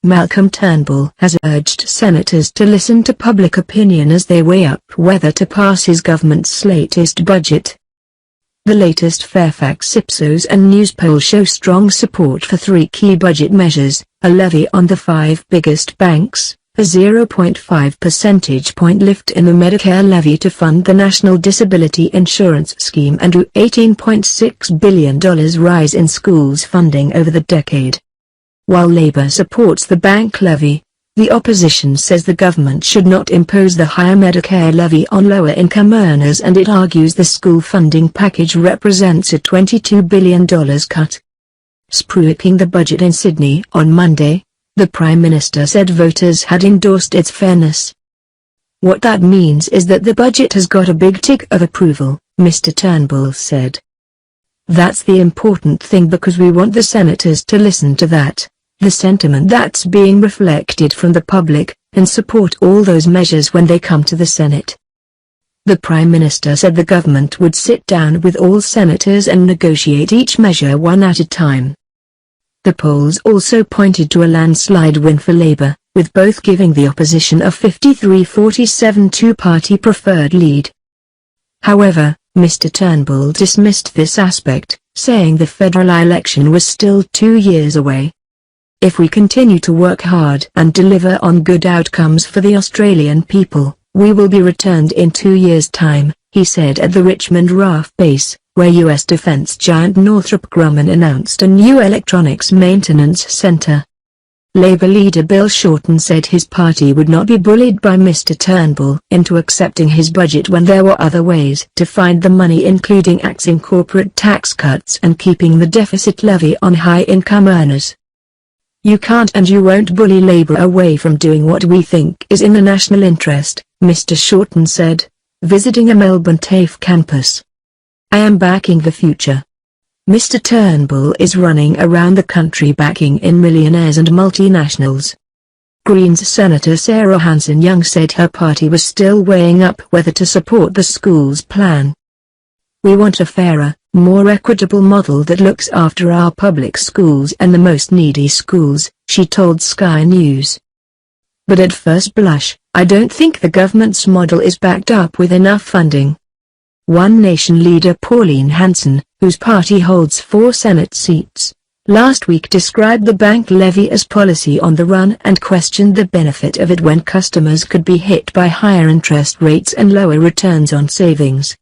Malcolm Turnbull has urged senators to listen to public opinion as they weigh up whether to pass his government's latest budget. The latest Fairfax Ipsos and News poll show strong support for three key budget measures: a levy on the 5 biggest banks, a 0.5 percentage point lift in the Medicare levy to fund the National Disability Insurance Scheme, and a $18.6 billion rise in schools funding over the decade. While Labour supports the bank levy, the opposition says the government should not impose the higher Medicare levy on lower-income earners, and it argues the school funding package represents a $22 billion cut. Speaking the budget in Sydney on Monday, the Prime Minister said voters had endorsed its fairness. "What that means is that the budget has got a big tick of approval," Mr Turnbull said. "That's the important thing, because we want the senators to listen to that, the sentiment that's being reflected from the public, and support all those measures when they come to the Senate." The Prime Minister said the government would sit down with all senators and negotiate each measure one at a time. The polls also pointed to a landslide win for Labour, with both giving the opposition a 53-47 two-party preferred lead. However, Mr Turnbull dismissed this aspect, saying the federal election was still 2 years away. "If we continue to work hard and deliver on good outcomes for the Australian people, we will be returned in 2 years' time," he said at the Richmond RAF base, where U.S. defense giant Northrop Grumman announced a new electronics maintenance center. Labour leader Bill Shorten said his party would not be bullied by Mr Turnbull into accepting his budget when there were other ways to find the money, including axing corporate tax cuts and keeping the deficit levy on high-income earners. "You can't and you won't bully Labour away from doing what we think is in the national interest," Mr Shorten said, visiting a Melbourne TAFE campus. "I am backing the future." Mr Turnbull is running around the country backing in millionaires and multinationals. Greens Senator Sarah Hanson-Young said her party was still weighing up whether to support the school's plan. "We want a fairer, more equitable model that looks after our public schools and the most needy schools," she told Sky News. "But at first blush, I don't think the government's model is backed up with enough funding." One Nation leader Pauline Hanson, whose party holds 4 Senate seats, last week described the bank levy as policy on the run and questioned the benefit of it when customers could be hit by higher interest rates and lower returns on savings.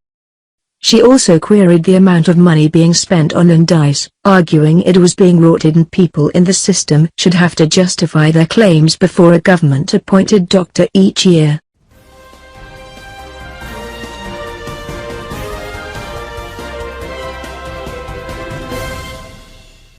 She also queried the amount of money being spent on dice, arguing it was being rorted and people in the system should have to justify their claims before a government-appointed doctor each year.